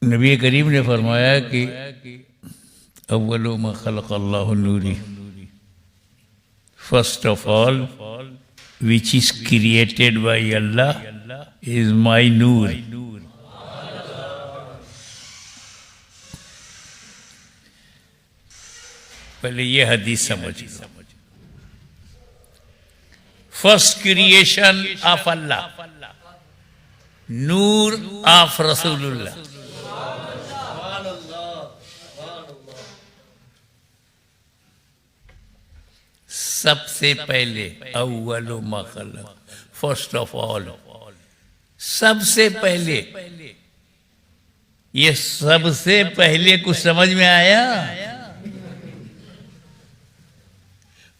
नबी करीम ने फरमाया कि अव्वलु मा खलक़ल्लाहु नूरी, first of all which is created by Allah is my नूर। पहले ये हदीस समझ लो। फर्स्ट क्रिएशन ऑफ अल्लाह, नूर ऑफ रसूलुल्लाह। सबसे पहले अव्वलु मा खलक़, फर्स्ट ऑफ ऑल, सबसे पहले। ये सबसे पहले कुछ समझ में आया?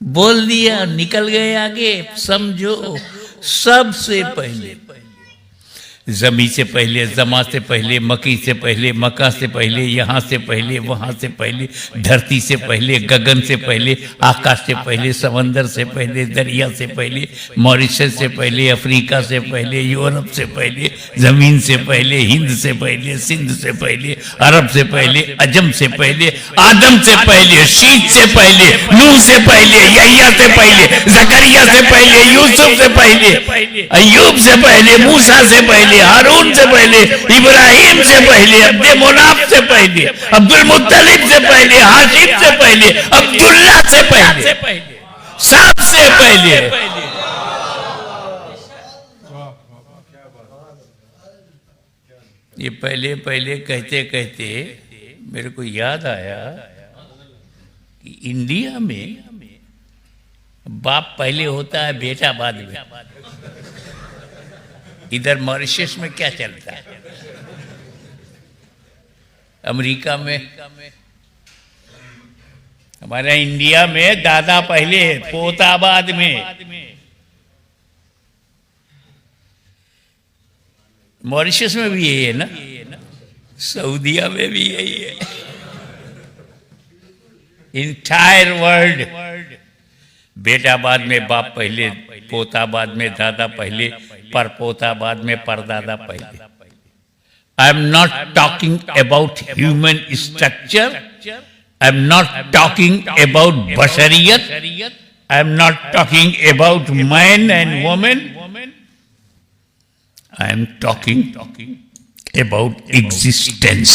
बोल दिया, निकल गए आगे। समझो, सबसे पहले, जमी से पहले, जमा से पहले, मकी से पहले, मक्का से पहले, यहाँ से पहले, वहाँ से पहले, धरती से पहले, गगन से पहले, आकाश से पहले, समंदर से पहले, दरिया से पहले, मॉरिशस से पहले, अफ्रीका से पहले, यूरोप से पहले, जमीन से पहले, हिंद से पहले, सिंध से पहले, अरब से पहले, अजम से पहले, आदम से पहले, शीत से पहले, नूह से पहले, यहिया से पहले, जकरिया से पहले, यूसुफ से पहले, अय्यूब से पहले, मूसा से पहले, हारून से पहले, इब्राहिम से पहले, अब्दे मुनाफ से पहले, अब्दुल मुत्तलिब से पहले, हाशिम से पहले, अब्दुल्ला से पहले, सबसे पहले। ये पहले पहले कहते कहते मेरे को याद आया कि इंडिया में बाप पहले होता है, बेटा बाद में। इधर मॉरिशस में क्या चलता है? अमेरिका में, हमारे इंडिया में दादा पहले, पोता बाद में। मॉरिशस में भी यही है ना, सऊदिया में भी यही है, इंटायर वर्ल्ड। बेटा बाद में, बाप पहले, पोता बाद में, दादा पहले, परपोता बाद में, परदादा पहले। I am not talking about human structure, I am not talking about बशरियत, I am not talking about man and women, I am talking about existence.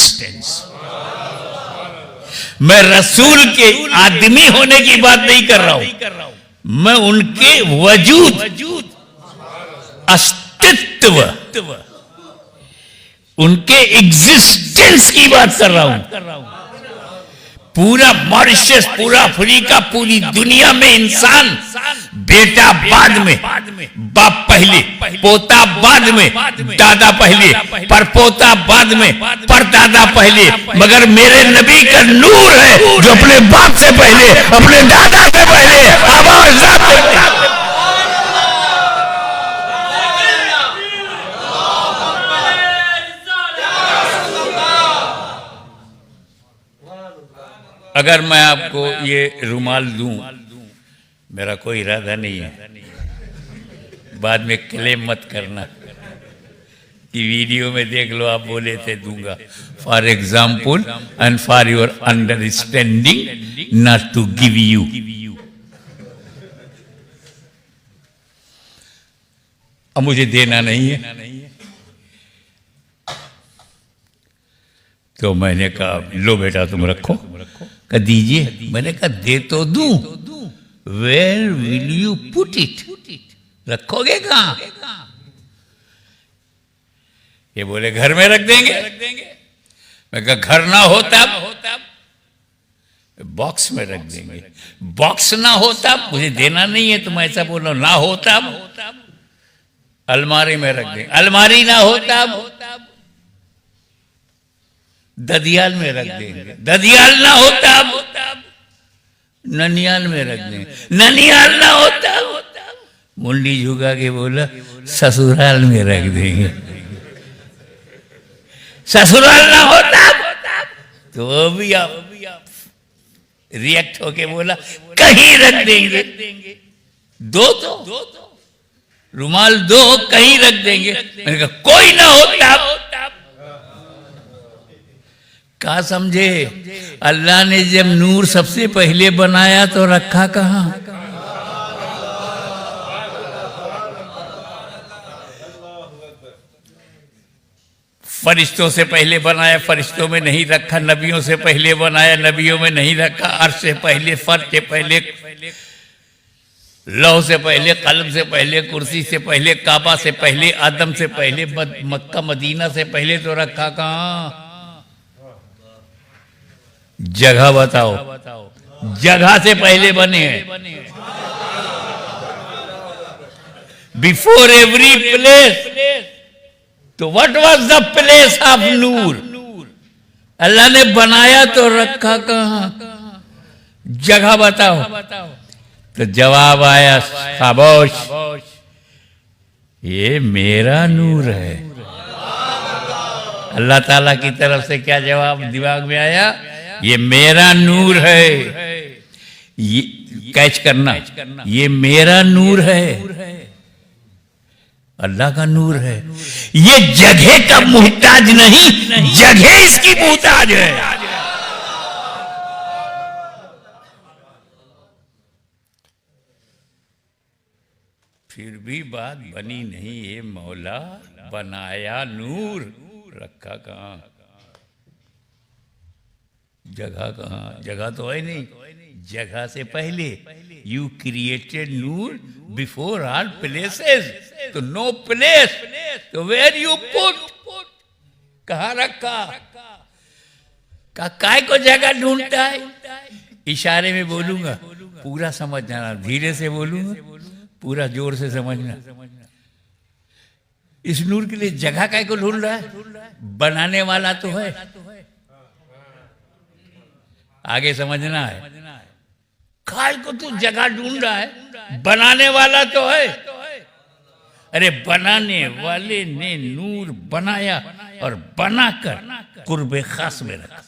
मैं रसूल के आदमी होने की बात नहीं कर रहा हूं, मैं उनके वजूद, अस्तित्व, उनके एग्जिस्टेंस की बात कर रहा हूं। पूरा मॉरिशस, पूरा अफ्रीका, पूरी दुनिया में इंसान बेटा बाद में, बाप पहले, पोता बाद में, दादा पहले, परपोता बाद में, परदादा पहले। मगर मेरे नबी का नूर है जो अपने बाप से पहले, अपने दादा से पहले, आवाज से पहले। अगर मैं आपको ये रुमाल दूं, मेरा कोई इरादा नहीं है, बाद में क्लेम मत करना कि वीडियो में देख लो आप बोले थे दूंगा। For example and for your understanding, not to give you. अब मुझे देना नहीं है, तो मैंने कहा लो बेटा तुम रखो। कहा दीजिए। मैंने कहा दे तो दूं, where will you put it, रखोगे कहां? ये बोले घर में रख देंगे। मैं कहा घर ना हो तब बॉक्स में रख देंगे। बॉक्स ना हो तब मुझे देना नहीं है, तुम ऐसा बोलो। ना हो तब अलमारी में रख देंगे। अलमारी ना हो तब ददियाल में रख देंगे। ददियाल ना हो तब ननियाल में रख देंगे। ननियाल ना हो तब मुंडी झुका के बोला ससुराल में रख देंगे। ससुराल ना हो तब तो अभी आप रिएक्ट होके बोला कहीं रख देंगे। दो तो रुमाल दो, कहीं रख देंगे। मैंने कहा कोई ना हो तब कहा समझे? अल्लाह ने जब नूर सबसे पहले बनाया तो रखा कहाँ? फरिश्तों से पहले बनाया, फरिश्तों में नहीं रखा। नबियों से पहले बनाया, नबियों में नहीं रखा। अर्श से पहले, फर्श से पहले, लौह से पहले, कलम से पहले, कुर्सी से पहले, काबा से पहले, आदम से पहले, मक्का मदीना से पहले तो रखा कहाँ? जगह बताओ, जगह से पहले बने हैं। Before every place. तो what was the place of नूर? अल्लाह ने बनाया तो रखा कहाँ? जगह बताओ। तो जवाब आया खामोश, ये मेरा नूर है। अल्लाह ताला की तरफ से क्या जवाब दिमाग में आया? ये मेरा नूर है। ये कैच करना, ये मेरा नूर है, अल्लाह का नूर है। ये जगह का मुहताज नहीं, जगह इसकी मुहताज है। फिर भी बात बनी नहीं। ये मौला बनाया नूर, रखा कहाँ? जगह कहाँ? जगह तो है नहीं। जगह से पहले you created Noor before all places. तो नो प्लेस, तो वेयर यू पुट? कहाँ रखा? काय को जगह ढूंढता है? इशारे में बोलूंगा, पूरा समझ जाना। धीरे से बोलूंगा, पूरा जोर से समझना। इस नूर के लिए जगह काय को ढूंढ रहा है? बनाने वाला तो है। आगे समझना है। काय को तू जगह ढूंढ रहा है? बनाने वाला तो है। अरे बनाने वाले ने नूर बनाया और बनाकर कुर्बे खास में रखा।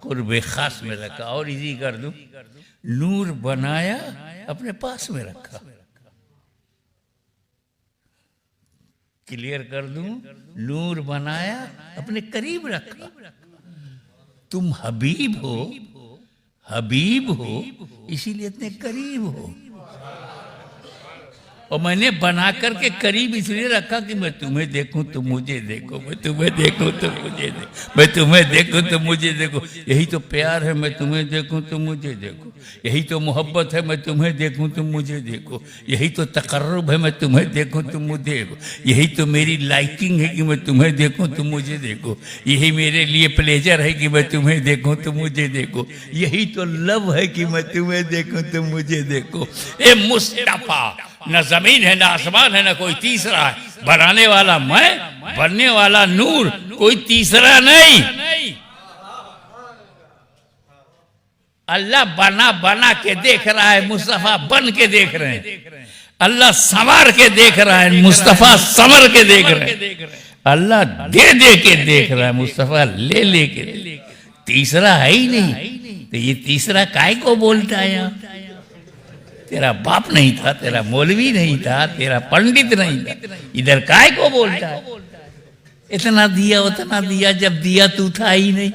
कुर्बे खास में रखा। और इजी कर दूं, नूर बनाया अपने पास में रखा। क्लियर कर दूं, नूर बनाया अपने करीब रखा। तुम हबीब हो, हबीब हो, इसीलिए इतने करीब हो। और मैंने बना करके करीब इसलिए रखा कि मैं तुम्हें देखूं तुम मुझे देखो, मैं तुम्हें देखूं तुम मुझे देखो, मैं तुम्हें देखूं तुम मुझे देखो। यही तो प्यार है, मैं तुम्हें देखूं तुम मुझे देखो। यही तो मोहब्बत है, मैं तुम्हें देखूं तुम मुझे देखो। यही तो तकर्रुब है, मैं तुम्हें देखूं तुम मुझे देखो। यही तो मेरी लाइकिंग है कि मैं तुम्हें देखूं तुम मुझे देखो। यही मेरे लिए प्लेजर है कि मैं तुम्हें देखूं तुम मुझे देखो। यही तो लव है कि मैं तुम्हें देखूं तुम मुझे देखो। ए मुस्तफा, न जमीन है, न आसमान है, न कोई तीसरा है। बनाने वाला मैं, बनने वाला नूर, कोई तीसरा नहीं। अल्लाह बना बना के देख रहा है, मुस्तफा बन के देख रहे हैं। अल्लाह संवार के देख रहा है, मुस्तफा संवर के देख रहे हैं। अल्लाह दे दे के देख रहा है, मुस्तफा ले ले के। तीसरा है ही नहीं, तो ये तीसरा काय को बोलता है? यहाँ तेरा बाप नहीं था, तेरा मौलवी नहीं था, तेरा पंडित नहीं था, इधर काय को बोलता है? इतना दिया उतना दिया, जब दिया तू था ही नहीं।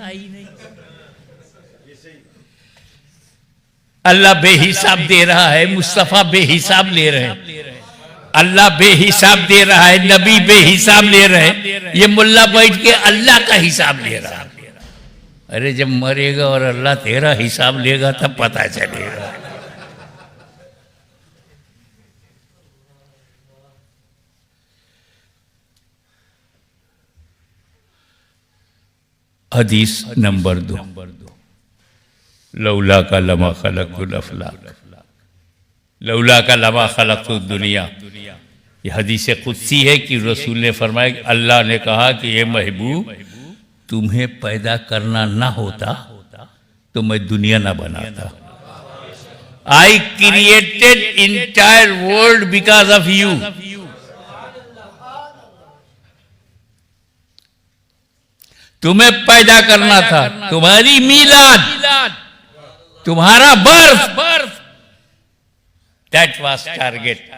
अल्लाह बेहिसाब दे रहा है, मुस्तफा बेहिसाब ले रहे हैं। अल्लाह बेहिसाब दे रहा है, नबी बेहिसाब ले रहे हैं। ये मुल्ला बैठ के अल्लाह का हिसाब ले रहा है। अरे जब मरेगा और अल्लाह तेरा हिसाब लेगा तब पता चलेगा। हदीस नंबर 2, लौला का लमा खलक़तुल अफ़लाक, लौला का लमा खलक़तुद दुनिया। ये हदीस कुदसी है कि रसूल ने फरमाया कि अल्लाह ने कहा कि ये महबूब, तुम्हें पैदा करना ना होता तो मैं दुनिया ना बनाता। I created entire world because of you. तुम्हें पैदा करना था, तुम्हारी मीलाद, तुम्हारा birth, that was target.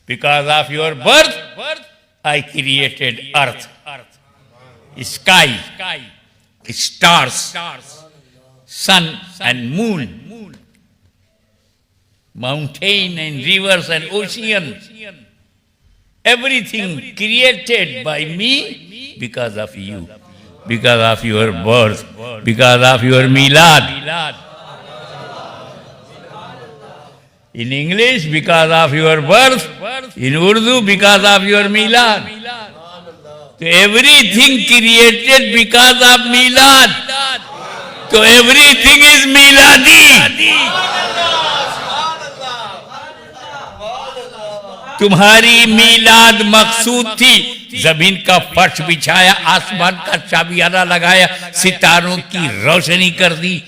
Because of your birth I created earth. sky, stars, sun and moon, mountain and rivers and ocean, everything created by me because of you, because of your birth, because of your milad. In English, because of your birth. In Urdu, because of your milad. So everything created because of milad. So everything is miladi. तुम्हारी मिलाद मकसूद थी, जमीन का फर्श बिछाया, आसमान का चाबियाना लगाया, सितारों की रोशनी कर दी,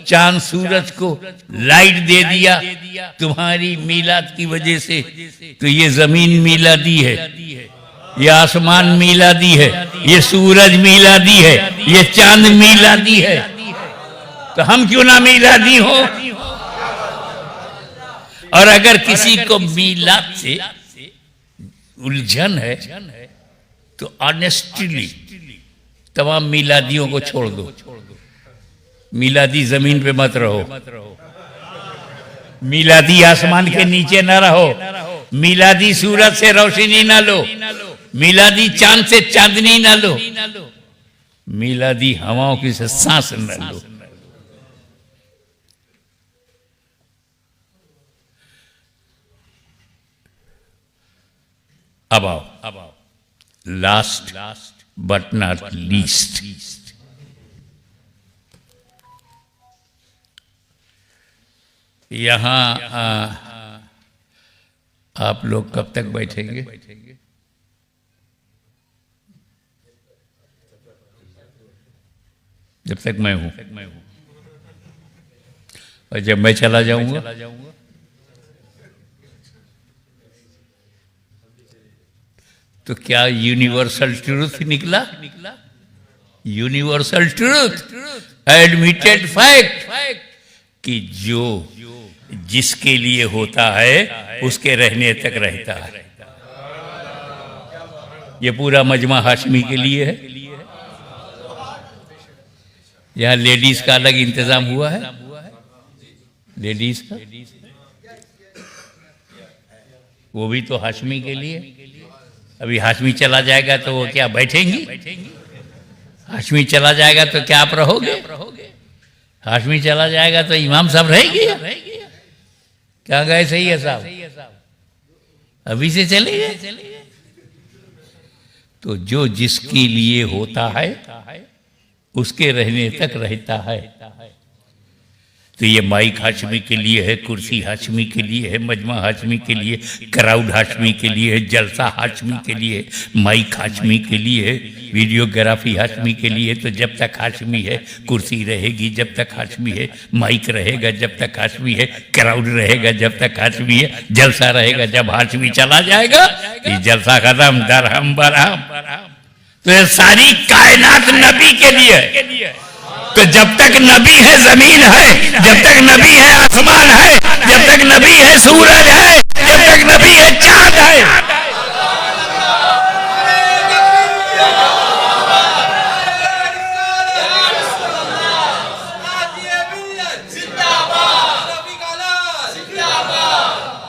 चांद सूरज को लाइट दे दिया तुम्हारी मिलाद की वजह से। तो ये जमीन मिलादी है, ये आसमान मिलादी है, ये सूरज मिलादी है, ये चांद मिलादी है। तो हम क्यों ना मिलादी हो? और अगर किसी को मिलाद से उलझन है तो ऑनेस्टली तमाम मिलादियों को छोड़ दो। मिलादी जमीन पे मत रहो, मिलादी आसमान के नीचे न रहो, मिलादी सूरज से रोशनी न लो, मिलादी चांद से चांदनी न लो, मिलादी हवाओं की से सांस न लो। अब आओ, लास्ट बट नॉट लीस्ट, यहां आप लोग कब तक बैठेंगे? जब तक मैं हूं, और जब मैं चला जाऊंगा तो क्या यूनिवर्सल ट्रूथ निकला? यूनिवर्सल ट्रूथ, एडमिटेड फैक्ट कि जो जिसके लिए होता है उसके रहने तक रहता है। ये पूरा मजमा हाशमी के लिए है। यहाँ लेडीज का अलग इंतजाम हुआ है, लेडीज का, वो भी तो हाशमी के लिए। अभी हाशमी चला जाएगा तो वो क्या बैठेंगी? हाशमी चला जाएगा तो क्या आप रहोगे? हाशमी चला जाएगा तो इमाम साहब रहेंगे? क्या गए? सही है साहब, अभी से चले गए। तो जो जिसके लिए होता है उसके रहने तक रहता है। तो ये माइक हाशमी के लिए है, कुर्सी हाशमी के लिए है, मजमा हाशमी के लिए, क्राउड हाशमी के लिए है, जलसा हाशमी के लिए, माइक हाशमी के लिए है, वीडियोग्राफी हाशमी के लिए। तो जब तक हाशमी है कुर्सी रहेगी, जब तक हाशमी है माइक रहेगा, जब तक हाशमी है क्राउड रहेगा, जब तक हाशमी है जलसा रहेगा। जब हाशमी चला जाएगा ये जलसा खत्म, दरहम बरहम। तो ये सारी कायनात नबी के लिए है। तो जब तक नबी है जमीन है, जब तक नबी है आसमान है, जब तक नबी है सूरज है, जब तक नबी है चांद है।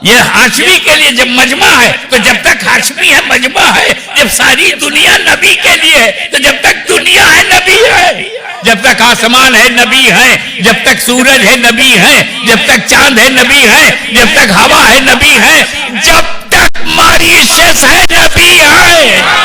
ये हाशमी के लिए जब मजमा है, तो जब तक हाशमी है मजमा है, जब सारी दुनिया नबी के लिए है, तो जब तक दुनिया है नबी है, जब तक आसमान है नबी है, जब तक सूरज है नबी है, जब तक चांद है नबी है, जब तक हवा है नबी है, जब तक मॉरिशस है नबी है।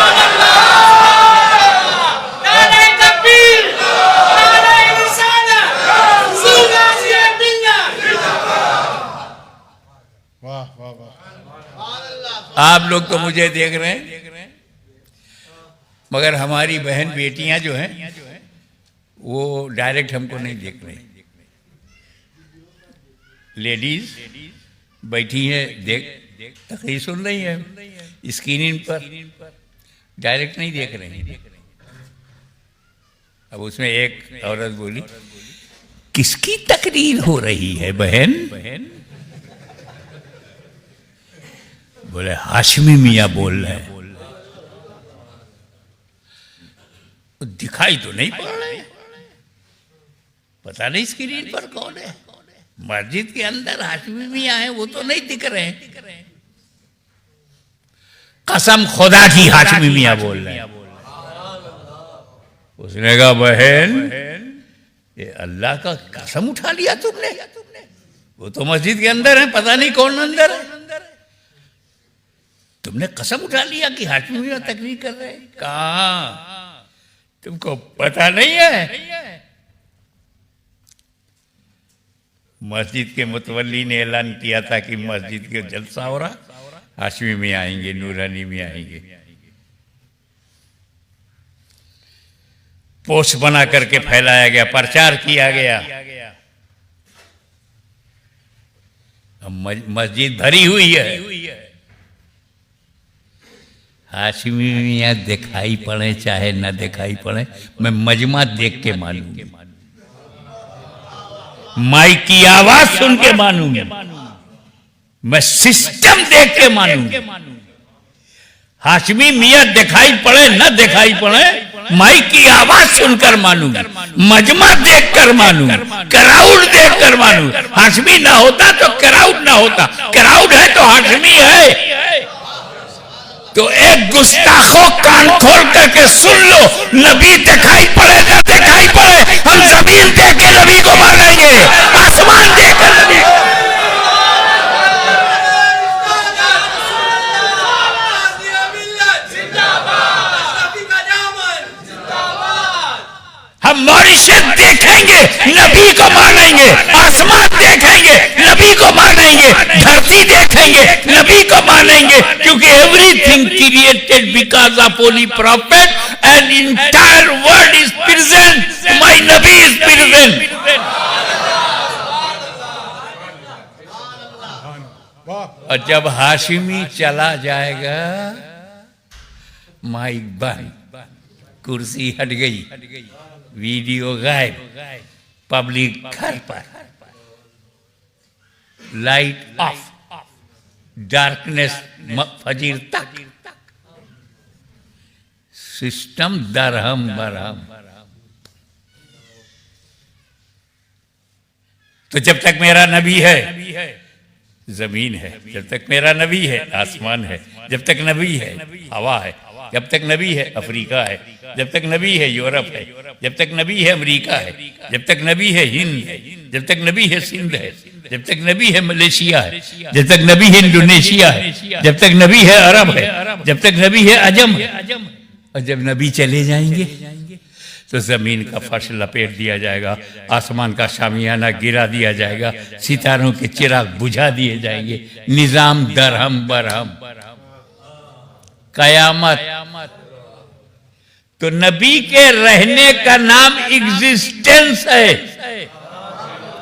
आप लोग तो मुझे देख रहे हैं, मगर हमारी बहन बेटियां जो हैं वो डायरेक्ट हमको नहीं देख रही। लेडीज बैठी हैं, देख तकरीर सुन रही है स्क्रीन पर, डायरेक्ट नहीं देख रही। अब उसमें एक औरत बोली, किसकी तकरीर हो रही है बहन? बोले हाशमी मियाँ बोल रहे हैं। वो दिखाई तो नहीं पड़ रहे, पता नहीं स्क्रीन पर कौन है। मस्जिद के अंदर हाशमी मियां है, वो तो नहीं दिख रहे हैं। कसम खुदा की हाशमी मियां बोल रहे हैं। उसने कहा बहन ये अल्लाह का कसम उठा लिया तुमने, वो तो मस्जिद के अंदर है, पता नहीं कौन अंदर है। तुमने कसम उठा लिया कि हाशमी मियां तकरीर कर रहे हैं। कहा तुमको पता नहीं है? मस्जिद के मुतवल्ली ने ऐलान किया था कि मस्जिद के जलसा हो रहा, हाशमी में आएंगे, नूरानी में आएंगे। पोस्ट बना करके फैलाया गया, प्रचार किया गया। मस्जिद भरी हुई है। हाशमी मियां दिखाई पड़े चाहे न दिखाई पड़े, मैं मजमा देख के मानूंगी, माइक की आवाज सुन के मानूंगी, मैं सिस्टम देख के मानूंगी। हाशमी मियां दिखाई पड़े न दिखाई पड़े, माइक की आवाज सुनकर मानूंगी, मजमा देखकर मानूंगी, क्राउड देखकर मानूंगी। हाशमी ना होता तो क्राउड ना होता, क्राउड है तो हाशमी है। तो एक गुस्ताखों कान खोल करके सुन लो, नबी दिखाई पड़े ना दिखाई पड़े, हम जमीन देख के नबी को मानेंगे, आसमान देख कर नबी। हम मॉरिशस देखेंगे, नबी को मानेंगे, आसमान देखेंगे, नबी को मानेंगे, धरती देखेंगे, नबी को मानेंगे, क्योंकि everything created because of holy prophet and entire world is present, my Nabi is present. और जब हाशिमी चला जाएगा, माइक बंद, कुर्सी हट गई, वीडियो गायब, पब्लिक घर पर, लाइट ऑफ, डार्कनेस फजीर तक, सिस्टम दरहम बरहम। तो जब तक मेरा नबी है जमीन है, जब तक मेरा नबी है आसमान है, जब तक नबी है हवा है, जब तक नबी है अफ्रीका है, जब तक नबी है यूरोप है, जब तक नबी है अमेरिका है, जब तक नबी है हिंद है, जब तक नबी है सिंध है, जब तक नबी है मलेशिया है, जब तक नबी है इंडोनेशिया है, जब तक नबी है अरब है, जब तक नबी है अजम है। और जब नबी चले जाएंगे तो जमीन का फर्श लपेट दिया जाएगा, आसमान का शामियाना गिरा दिया जाएगा, सितारों के चिराग बुझा दिए जाएंगे, निजाम दरहम बरहम, कयामत। तो नबी के रहने का नाम एग्जिस्टेंस है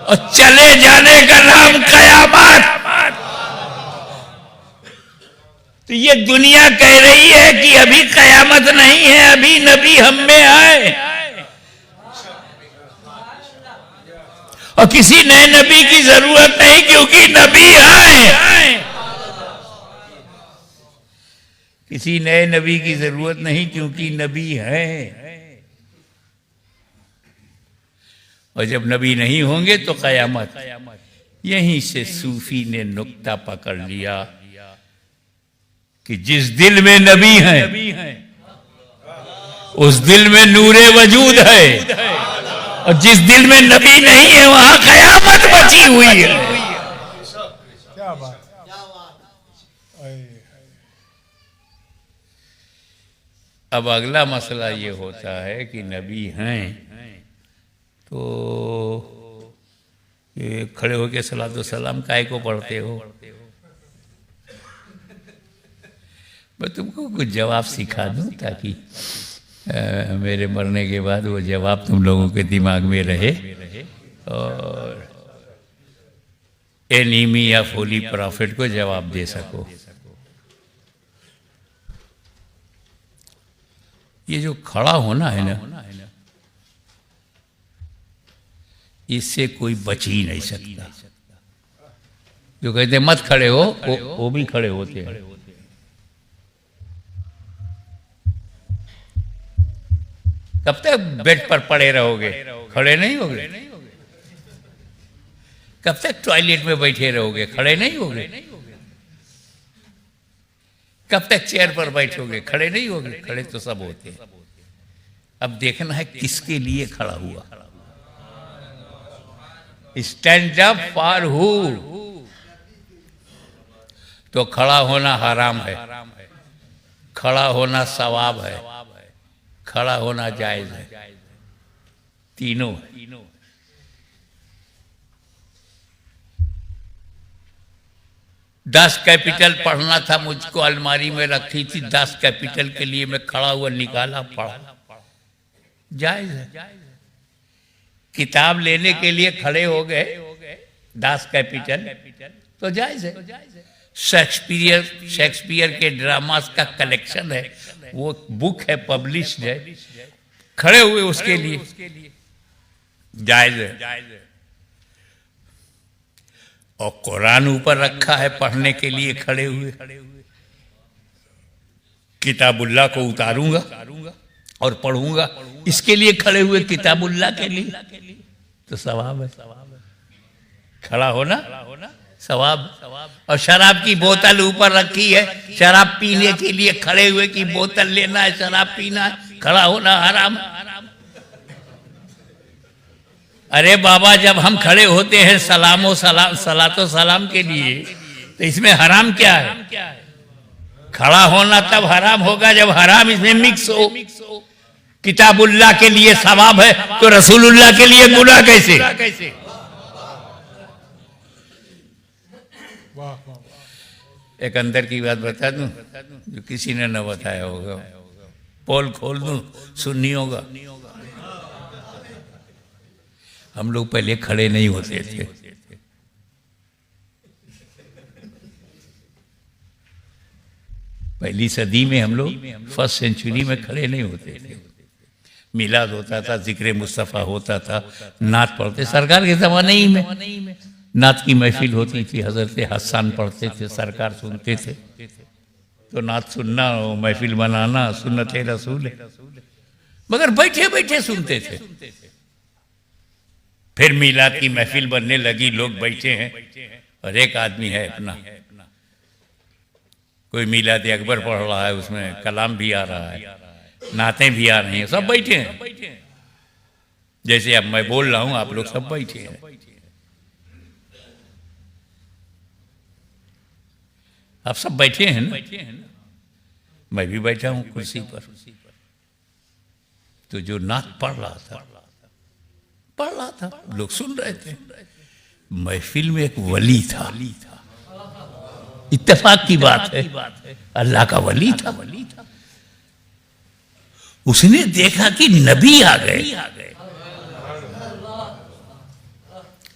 और चले जाने का नाम कयामत। तो ये दुनिया कह रही है कि अभी कयामत नहीं है, अभी नबी हम में आए, और किसी नए नबी की जरूरत नहीं क्योंकि नबी आए। किसी नए नबी की जरूरत नहीं क्योंकि नबी है। और जब नबी नहीं होंगे तो कयामत। यहीं से सूफी ने नुक्ता पकड़ लिया कि जिस दिल में नबी है उस दिल में नूरे वजूद है, और जिस दिल में नबी नहीं है वहां कयामत बची हुई है। क्या बात। अब अगला मसला ये होता है कि नबी हैं तो ये खड़े होके सलातो सलाम काहे को पढ़ते हो? मैं तुमको कुछ जवाब सिखा दूं ताकि मेरे मरने के बाद वो जवाब तुम लोगों के दिमाग में रहे और एनीमी या होली प्रॉफिट को जवाब दे सको। ये जो खड़ा होना है ना, इससे कोई बच ही नहीं सकता। जो कहते मत खड़े हो वो भी खड़े होते हैं। कब तक बेड पर पड़े रहोगे, खड़े नहीं होगे? कब तक टॉयलेट में बैठे रहोगे, खड़े नहीं होगे? कब तक चेयर पर बैठोगे, खड़े नहीं होगे? खड़े तो सब होते हैं। अब देखना है किसके लिए खड़ा हुआ। Stand up for who? तो खड़ा होना हराम है, खड़ा होना सवाब है, खड़ा होना जायज है, तीनों। 10 कैपिटल पढ़ना था मुझको, अलमारी में रखी थी। 10 कैपिटल के लिए मैं खड़ा हुआ, निकाला, पढ़ा, जायज है। किताब लेने के लिए खड़े हो गए 10 कैपिटल, तो जायज है। शेक्सपियर के ड्रामास का कलेक्शन है, वो बुक है, पब्लिश्ड है, खड़े हुए उसके लिए, जायज है। और कुरान ऊपर रखा है पढ़ने के लिए, खड़े हुए। किताबुल्लाह को उतारूंगा और पढ़ूंगा, इसके लिए खड़े हुए, किताबुल्लाह के लिए, तो सवाब है। खड़ा होना सवाब। और शराब की बोतल ऊपर रखी है, शराब पीने के लिए खड़े हुए की बोतल लेना है, शराब पीना है, खड़ा होना हराम। अरे बाबा, जब हम खड़े होते हैं सलातो सलाम के लिए, तो इसमें हराम क्या है? खड़ा होना तब हराम होगा जब हराम इसमें मिक्स हो। किताबुल्लाह के लिए सवाब है, तो रसूलुल्लाह के लिए गुनाह कैसे? एक अंदर की बात बता दूं जो किसी ने न बताया होगा, पोल खोल दूं, सुन्नी होगा। हम लोग पहले खड़े नहीं होते थे, पहली सदी में हम लोग फर्स्ट सेंचुरी में खड़े नहीं होते थे। मिलाद होता था, जिक्र मुस्तफ़ा होता था, नात पढ़ते। सरकार के ज़माने ही में नात की महफिल होती थी, हज़रत हसन पढ़ते थे, सरकार सुनते थे। तो नात सुनना, महफिल बनाना सुन्नत रसूल है, मगर बैठे बैठे सुनते थे। फिर मिलाद की महफिल बनने लगी, लोग बैठे हैं और एक आदमी है अपना, कोई मिलाद अकबर पढ़ रहा है, उसमें कलाम भी आ रहा है, नातें भी आ रही हैं, सब बैठे हैं। जैसे अब मैं बोल रहा हूं, आप लोग सब बैठे हैं। आप सब बैठे हैं ना? मैं भी बैठा हूं कुर्सी पर। तो जो नात पढ़ रहा था, लोग सुन रहे थे। महफिल में एक वली था, इत्तेफाक की बात है, अल्लाह का वली था। उसने देखा कि नबी आ गए।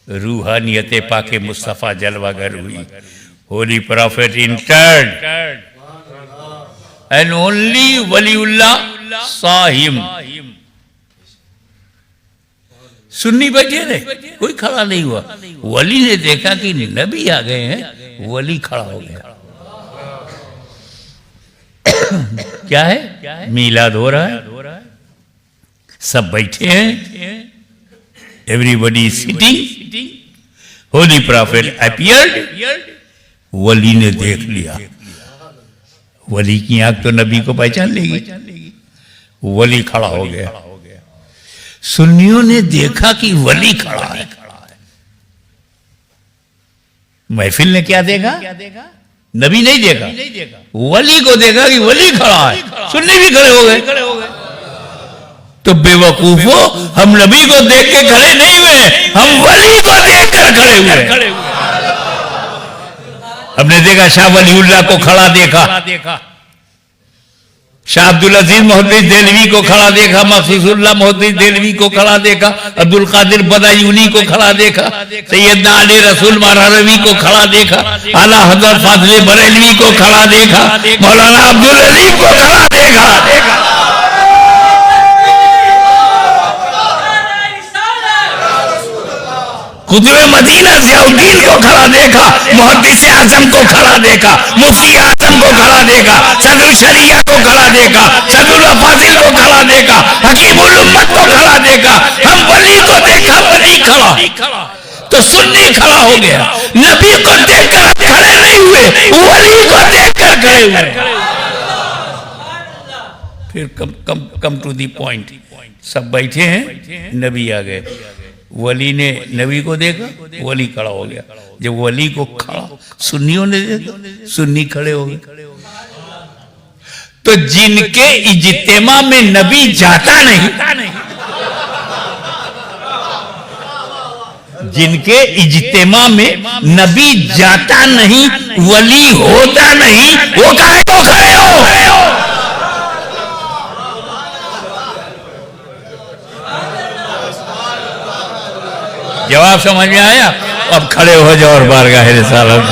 रूहानियत पाके मुस्तफा जलवागर हुई। Holy prophet entered and only Waliullah saw him। Sunni बैठे रहे, कोई खड़ा नहीं हुआ। वली ने देखा कि नबी आ गए हैं, वली खड़ा हो गया। क्या है? मिलाद हो रहा है, सब बैठे हैं, everybody sitting. Holy prophet appeared. वली ने देख लिया। वली की आंख तो नबी को पहचान लेगी। वली खड़ा हो गया। सुन्नियों ने देखा कि वली खड़ा है। महफिल ने क्या देखा? नबी नहीं देखा, वली को देखा कि वली खड़ा है। सुन्नी भी खड़े हो गए। तो बेवकूफो, हम नबी को देख के खड़े नहीं हुए, हम वली को देख कर खड़े हुए। हमने देखा शाह वलीउल्लाह को खड़ा देखा, शाह अब्दुल अजीज मोहद्दिस देलवी को खड़ा देखा, मखसूसुल्लाह मोहद्दिस देलवी को खड़ा देखा, अब्दुल कादिर बदायूनी को खड़ा देखा, सैयदना अली रसूल महरवी को खड़ा देखा, आला हज़रत फाज़िल बरेलवी को खड़ा देखा, मौलाना अब्दुल अजीज को खड़ा देखा। खुदवे मदीना ज़ियाउद्दीन को खड़ा देखा, मुहद्दिस आज़म को खड़ा देखा, मुफ्ती आज़म को खड़ा देखा, सदरुल शरिया को खड़ा देखा, सदरुल फाजिल को खड़ा देखा, हकीमुल वली को देखा, वली खड़ा, तो सुन्नी खड़ा हो गया। नबी को देखकर खड़े नहीं हुए, वली को देखकर खड़े हुए। फिर कम टू दी पॉइंट, सब बैठे हैं, नबी आ गए। वली ने नबी को देखा, वली खड़ा हो गया। जब वली को खड़ा सुन्नियों ने देखा, सुन्नी खड़े हो गए। तो जिनके इज्तिमा में नबी जाता नहीं, जिनके इज्तिमा में नबी जाता नहीं, वली होता नहीं, वो काहे को खड़े हो? जवाब समझ में आया? अब खड़े हो जाओ और बारगाह रिसालत